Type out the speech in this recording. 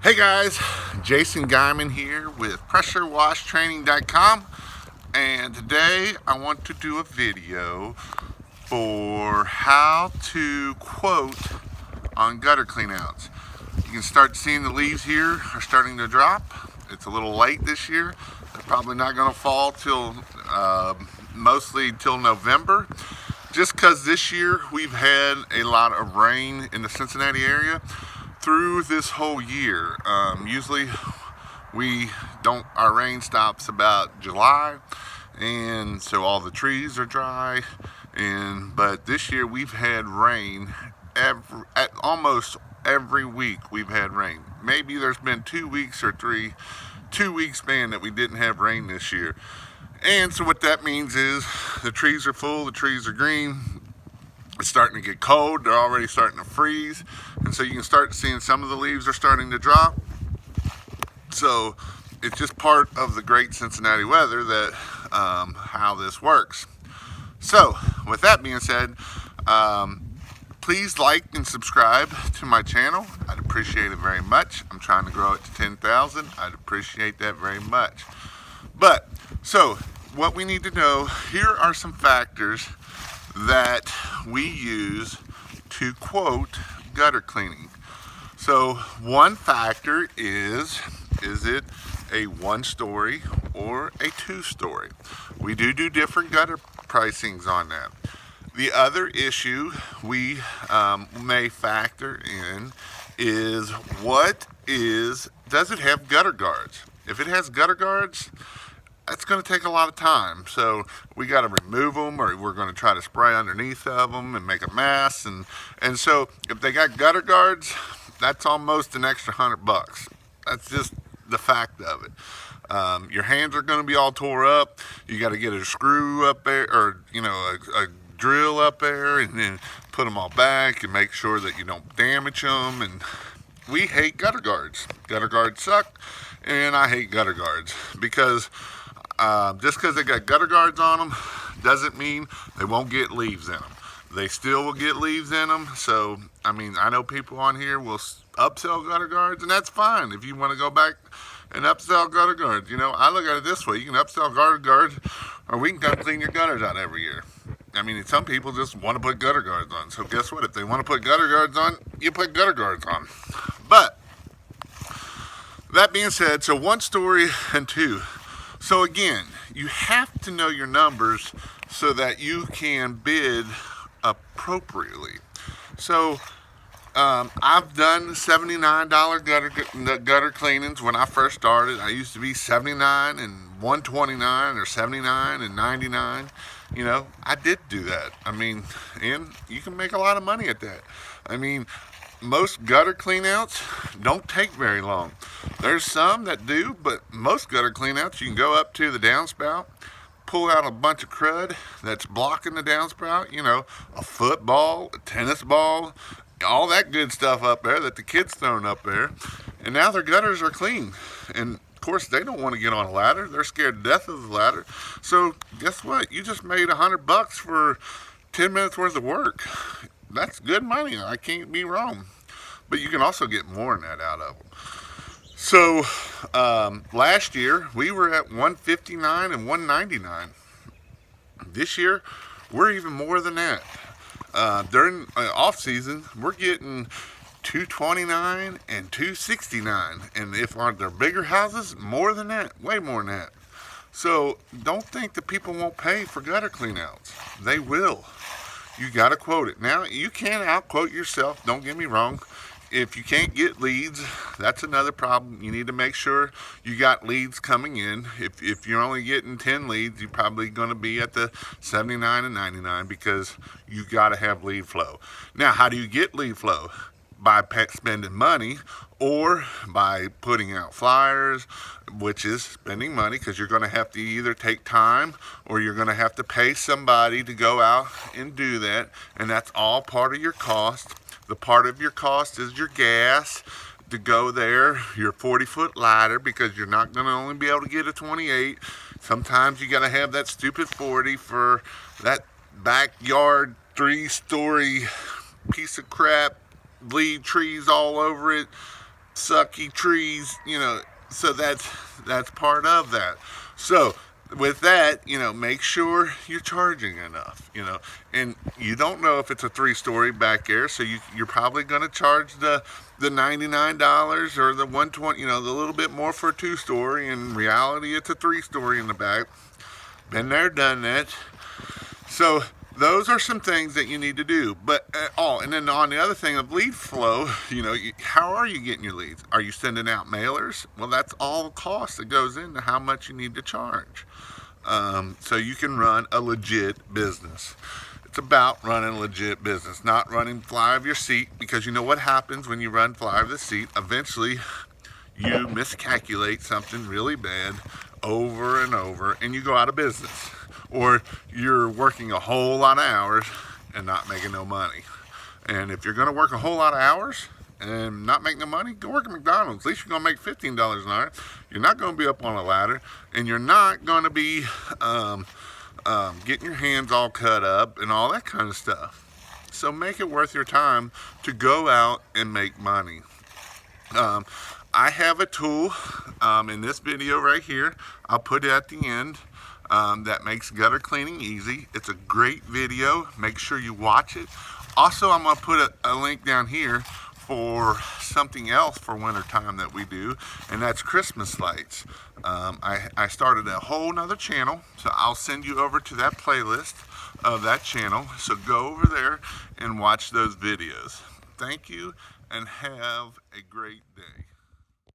Hey guys, Jason Guyman here with PressureWashTraining.com, and today I want to do a video for how to quote on gutter cleanouts. You can start seeing the leaves here are starting to drop. It's a little late this year. They're probably not going to fall till mostly till November, just because this year we've had a lot of rain in the Cincinnati area through this whole year. Usually we don't, our rain stops about July, and so all the trees are dry. But this year we've had rain almost every week. We've had rain. Maybe there's been 2 weeks or 2 week span that we didn't have rain this year. And so what that means is the trees are full, the trees are green. It's starting to get cold. They're already starting to freeze. And so you can start seeing some of the leaves are starting to drop. So it's just part of the great Cincinnati weather that how this works. So with that being said, please like and subscribe to my channel. I'd appreciate it very much. I'm trying to grow it to 10,000. I'd appreciate that very much. But so what we need to know, here are some factors that we use to quote gutter cleaning. So one factor is it a 1-story or a 2-story? We do different gutter pricings on that. The other issue we may factor in is does it have gutter guards? If it has gutter guards, that's going to take a lot of time. So we got to remove them, or we're going to try to spray underneath of them and make a mess. And so if they got gutter guards, that's almost an extra $100. That's just the fact of it. Your hands are going to be all tore up. You got to get a screw up there, or a drill up there, and then put them all back and make sure that you don't damage them. And we hate gutter guards. Gutter guards suck, and I hate gutter guards because just because they got gutter guards on them doesn't mean they won't get leaves in them. They still will get leaves in them. So, I know people on here will upsell gutter guards, and that's fine. If you want to go back and upsell gutter guards, I look at it this way. You can upsell gutter guards, or we can come clean your gutters out every year. Some people just want to put gutter guards on. So guess what? If they want to put gutter guards on, you put gutter guards on. But that being said, so 1-story and 2. So again, you have to know your numbers so that you can bid appropriately. So I've done $79 gutter cleanings when I first started. I used to be 79 and 129 or 79 and 99. I did do that. And you can make a lot of money at that. Most gutter cleanouts don't take very long. There's some that do, but most gutter cleanouts, you can go up to the downspout, pull out a bunch of crud that's blocking the downspout, a football, a tennis ball, all that good stuff up there that the kids thrown up there, and now their gutters are clean. And of course, they don't want to get on a ladder. They're scared to death of the ladder. So guess what? You just made $100 for 10 minutes worth of work. That's good money. I can't be wrong. But you can also get more than that out of them. So last year we were at 159 and 199. This year we're even more than that. During off season, we're getting 229 and 269, and if they're bigger houses, more than that, way more than that. So don't think that people won't pay for gutter cleanouts. They will. You got to quote it. Now, you can outquote yourself, don't get me wrong. If you can't get leads, that's another problem. You need to make sure you got leads coming in. If you're only getting 10 leads, you're probably going to be at the 79 and 99 because you got to have lead flow. Now, how do you get lead flow? By spending money, or by putting out flyers, which is spending money, because you're going to have to either take time or you're going to have to pay somebody to go out and do that, and that's all part of your cost. The part of your cost is your gas to go there, your 40-foot ladder, because you're not going to only be able to get a 28. Sometimes you got to have that stupid 40 for that backyard 3-story piece of crap, lead trees all over it. sucky trees, so that's part of that. So with that, make sure you're charging enough, and you don't know if it's a 3-story back air, so you're probably going to charge the $99 or the 120, the little bit more for a 2-story. In reality, it's a 3-story in the back. Been there, done that. So those are some things that you need to do. But and then on the other thing of lead flow, how are you getting your leads? Are you sending out mailers? Well, that's all cost that goes into how much you need to charge. So you can run a legit business. It's about running a legit business, not running fly of your seat, because you know what happens when you run fly of the seat? Eventually, you miscalculate something really bad over and over, and you go out of business. Or you're working a whole lot of hours and not making no money. And if you're going to work a whole lot of hours and not make no money, go work at McDonald's. At least you're going to make $15 an hour. You're not going to be up on a ladder, and you're not going to be getting your hands all cut up and all that kind of stuff. So make it worth your time to go out and make money. I have a tool in this video right here. I'll put it at the end. That makes gutter cleaning easy. It's a great video. Make sure you watch it. Also, I'm going to put a link down here for something else for winter time that we do, and that's Christmas lights. I started a whole nother channel, so I'll send you over to that playlist of that channel. So go over there and watch those videos. Thank you, and have a great day.